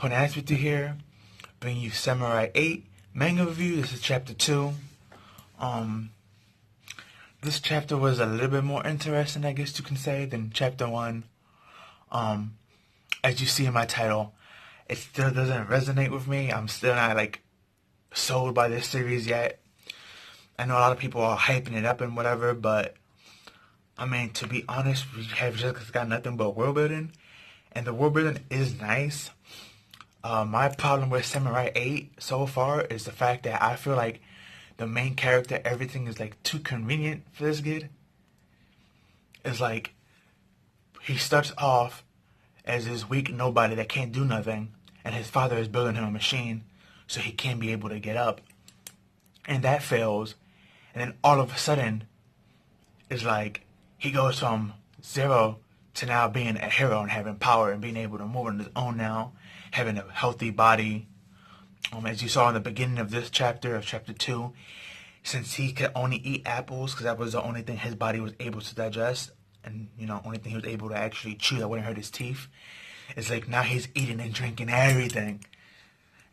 with you here, bringing you Samurai 8 manga review. This is chapter 2. Um, this chapter was a little bit more interesting, I guess you can say, than chapter 1. As you see in my title, it still doesn't resonate with me. I'm still not, sold by this series yet. I know a lot of people are hyping it up and whatever, but, to be honest, we have just got nothing but world building. And the world building is nice. My problem with Samurai 8 so far is the fact that I feel like the main character, everything is too convenient for this kid. It's he starts off as this weak nobody that can't do nothing, and his father is building him a machine so he can be able to get up. And that fails, and then all of a sudden, it's he goes from zero to now being a hero and having power and being able to move on his own now, having a healthy body. As you saw in the beginning of this chapter, of chapter 2, since he could only eat apples because that was the only thing his body was able to digest, and, only thing he was able to actually chew that wouldn't hurt his teeth, it's now he's eating and drinking everything,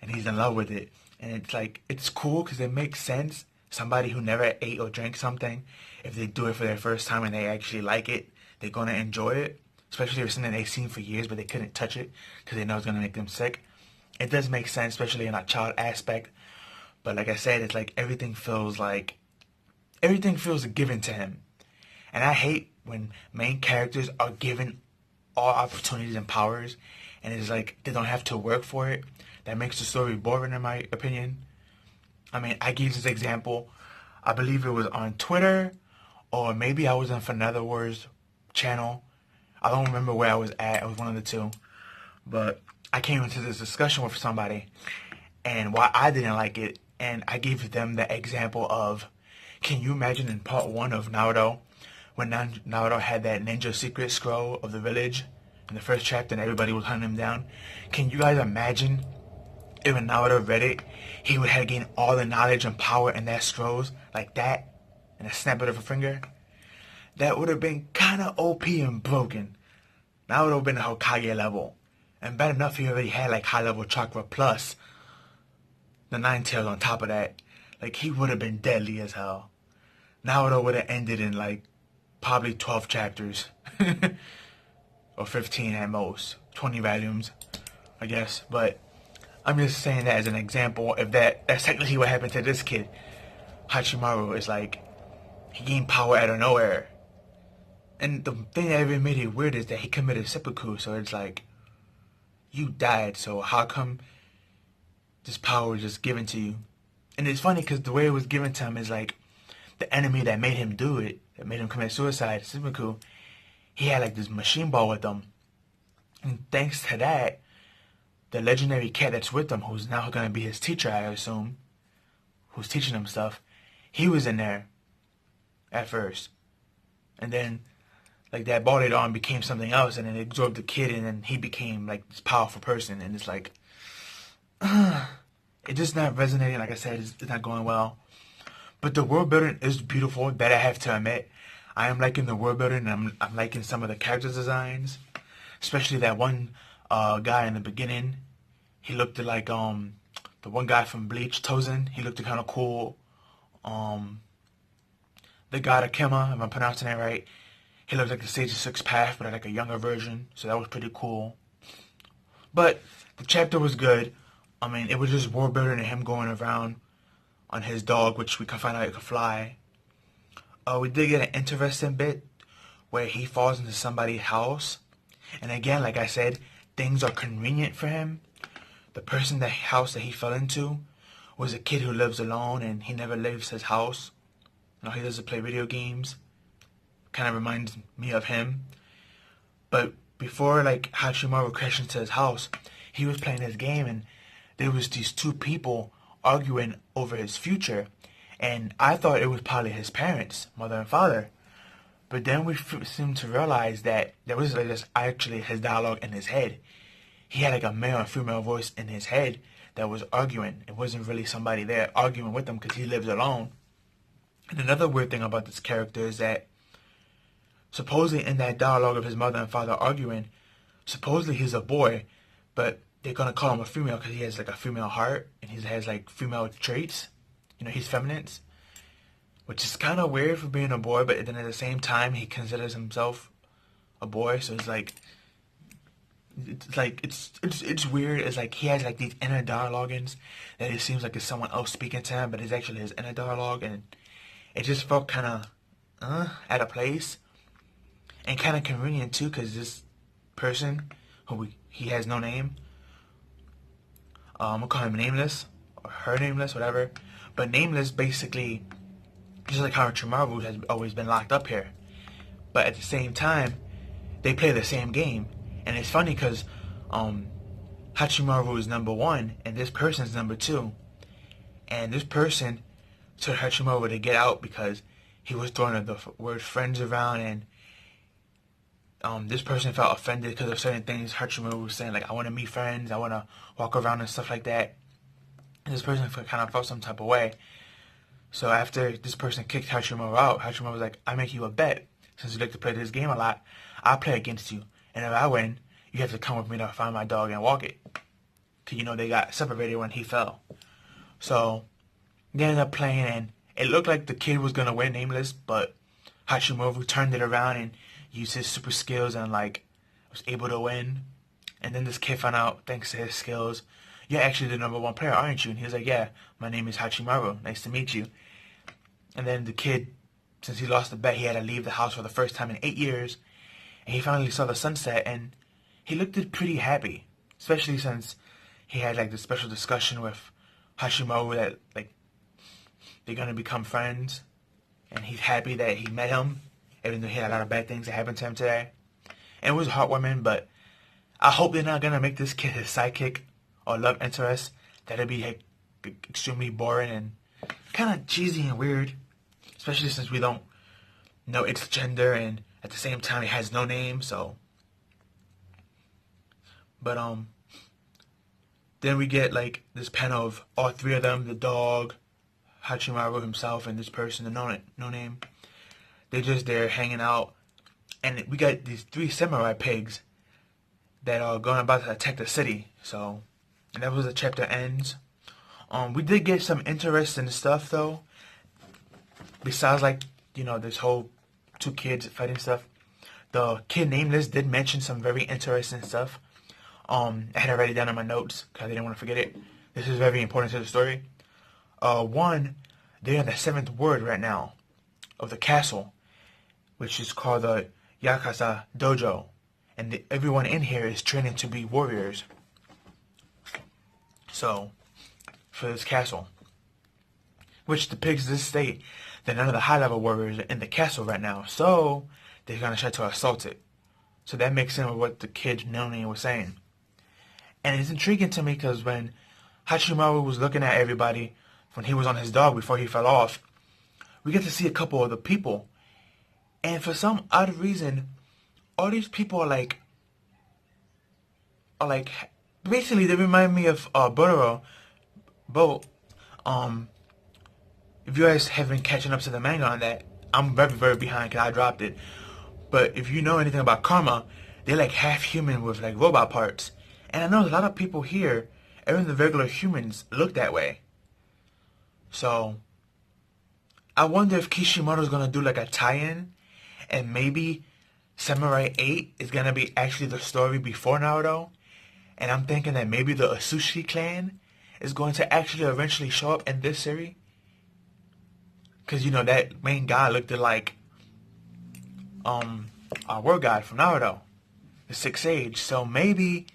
and he's in love with it. And it's cool because it makes sense. Somebody who never ate or drank something, if they do it for their first time and they actually like it, they're going to enjoy it, especially if it's something they've seen for years but they couldn't touch it because they know it's going to make them sick. It does make sense, especially in a child aspect. But like I said, it's everything feels given to him. And I hate when main characters are given all opportunities and powers and it's they don't have to work for it. That makes the story boring in my opinion. I gave this example, I believe it was on Twitter, or maybe I was on Another Wars channel. I don't remember where I was at. It was one of the two. But I came into this discussion with somebody and why I didn't like it, and I gave them the example of, can you imagine in part 1 of Naruto, when Naruto had that ninja secret scroll of the village in the first chapter and everybody was hunting him down? Can you guys imagine if when Naruto read it, he would have gained all the knowledge and power in that scrolls like that in a snap of a finger? That would have been kind of OP and broken. That would have been a Hokage level. And bad enough he already had high level chakra plus the 9 tails on top of that. He would have been deadly as hell. Naruto would have ended in probably 12 chapters. Or 15 at most. 20 volumes, I guess. But I'm just saying that as an example. If that's technically what happened to this kid. Hachimaru is he gained power out of nowhere. And the thing that even made it weird is that he committed seppuku, so it's you died, so how come this power was just given to you? And it's funny because the way it was given to him is the enemy that made him do it, that made him commit suicide, seppuku, he had this machine ball with him. And thanks to that, the legendary cat that's with him, who's now going to be his teacher, I assume, who's teaching him stuff, he was in there at first. And then that ball later on became something else, and then it absorbed the kid, and then he became this powerful person, and it's it's just not resonating. Like I said, it's not going well. But the world building is beautiful, that I have to admit. I am liking the world building, and I'm liking some of the character designs, especially that one guy in the beginning. He looked like the one guy from Bleach, Tozen. He looked kind of cool. The god Akema, if I'm pronouncing it right, he looked like the Sage of Six Path, but a younger version, so that was pretty cool. But the chapter was good. It was just world building and him going around on his dog, which we can find out it could fly. We did get an interesting bit where he falls into somebody's house. And again, like I said, things are convenient for him. The house that he fell into was a kid who lives alone and he never leaves his house. He doesn't play video games. Kind of reminds me of him. But before Hachimaru crashed into his house, he was playing his game and there was these two people arguing over his future. And I thought it was probably his parents, mother and father. But then we seemed to realize that there was just actually his dialogue in his head. He had a male and female voice in his head that was arguing. It wasn't really somebody there arguing with him because he lives alone. And another weird thing about this character is that supposedly in that dialogue of his mother and father arguing, supposedly he's a boy, but they're gonna call him a female because he has like a female heart and he has like female traits. You know, he's feminine, which is kind of weird for being a boy, but then at the same time, he considers himself a boy. So it's weird. It's like he has like these inner dialogues that it seems like it's someone else speaking to him, but it's actually his inner dialogue, and it just felt kind of out of place and kind of convenient too, because this person he has no name. We'll call him Nameless or her Nameless, whatever. But Nameless basically, just like how Hachimaru has always been locked up here. But at the same time, they play the same game. And it's funny because Hachimaru is number 1 and this person's number 2. And this person told Hachimaru to get out because he was throwing the word friends around, and this person felt offended because of certain things Hachimaru was saying, like, I want to meet friends, I want to walk around and stuff like that. And this person kind of felt some type of way. So after this person kicked Hachimaru out, Hachimaru was like, I make you a bet. Since you like to play this game a lot, I'll play against you. And if I win, you have to come with me to find my dog and walk it. Because, you know, they got separated when he fell. So they ended up playing, and it looked like the kid was going to win, Nameless, but Hachimaru turned it around and used his super skills and, like, was able to win. And then this kid found out, thanks to his skills, you're actually the number 1 player, aren't you? And he was like, yeah, my name is Hachimaru. Nice to meet you. And then the kid, since he lost the bet, he had to leave the house for the first time in 8 years. And he finally saw the sunset, and he looked pretty happy. Especially since he had, like, this special discussion with Hachimaru that, like, they're going to become friends. And he's happy that he met him, even though he had a lot of bad things that happened to him today. And it was heartwarming, but I hope they're not going to make this kid his sidekick or love interest. That'd be like, extremely boring and kind of cheesy and weird. Especially since we don't know its gender, and at the same time it has no name, so. But then we get like this panel of all 3 of them, the dog, Hachimaru himself, and this person, the no name. They're just there hanging out, and we got these 3 samurai pigs that are about to attack the city. So, and that was the chapter ends. We did get some interesting stuff though. Besides, like, you know, this whole 2 kids fighting stuff. The kid Nameless did mention some very interesting stuff. I had to write it down in my notes because I didn't want to forget it. This is very important to the story. One, they're in the 7th ward right now of the castle, which is called the Yakuza Dojo. And everyone in here is training to be warriors. So, for this castle. Which depicts this state that none of the high-level warriors are in the castle right now. So, they're going to try to assault it. So that makes sense with what the kid Noni was saying. And it's intriguing to me because when Hachimaru was looking at everybody, when he was on his dog before he fell off, we get to see a couple of the people. And for some odd reason, all these people are like, basically they remind me of Bororo. If you guys have been catching up to the manga on that, I'm very, very behind because I dropped it. But if you know anything about Karma, they're like half human with like robot parts. And I know a lot of people here, even the regular humans, look that way. So, I wonder if Kishimoto's gonna do like a tie-in, and maybe Samurai 8 is gonna be actually the story before Naruto. And I'm thinking that maybe the Asushi clan is going to actually eventually show up in this series. Because, you know, that main guy looked like our war god from Naruto, the Sixth Sage. So maybe,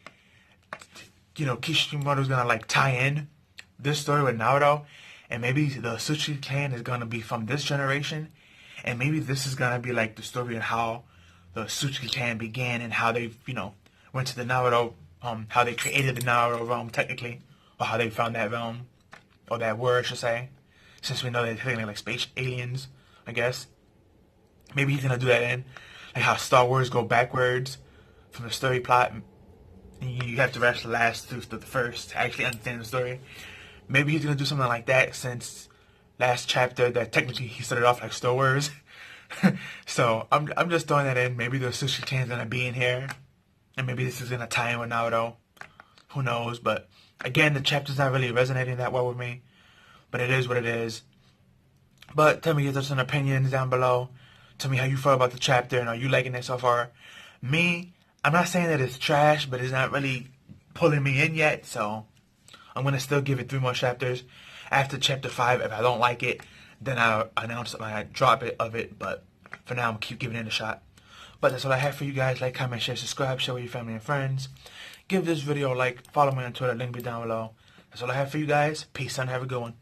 you know, Kishimoto's gonna like tie in this story with Naruto, and maybe the Asushi clan is gonna be from this generation, and maybe this is gonna be like the story of how the Asushi clan began and how they, you know, went to the Naruto, how they created the Naruto realm technically, or how they found that realm, or that word, I should say. Since we know they're technically like space aliens, I guess. Maybe he's gonna do that in, like how Star Wars go backwards from the story plot. You have to watch the last to the first to actually understand the story. Maybe he's gonna do something like that, since last chapter that technically he started off like Star Wars. So I'm just throwing that in. Maybe the Sushi Chan's gonna be in here, and maybe this is gonna tie in with Naruto. Who knows? But again, the chapter's not really resonating that well with me. But it is what it is. But tell me your thoughts and opinions down below. Tell me how you feel about the chapter and are you liking it so far? Me, I'm not saying that it's trash, but it's not really pulling me in yet. So I'm going to still give it 3 more chapters. After chapter 5, if I don't like it, then I'll announce it when I drop it of it. But for now, I'm going to keep giving it a shot. But that's all I have for you guys. Like, comment, share, subscribe, share with your family and friends. Give this video a like. Follow me on Twitter. Link me down below. That's all I have for you guys. Peace and have a good one.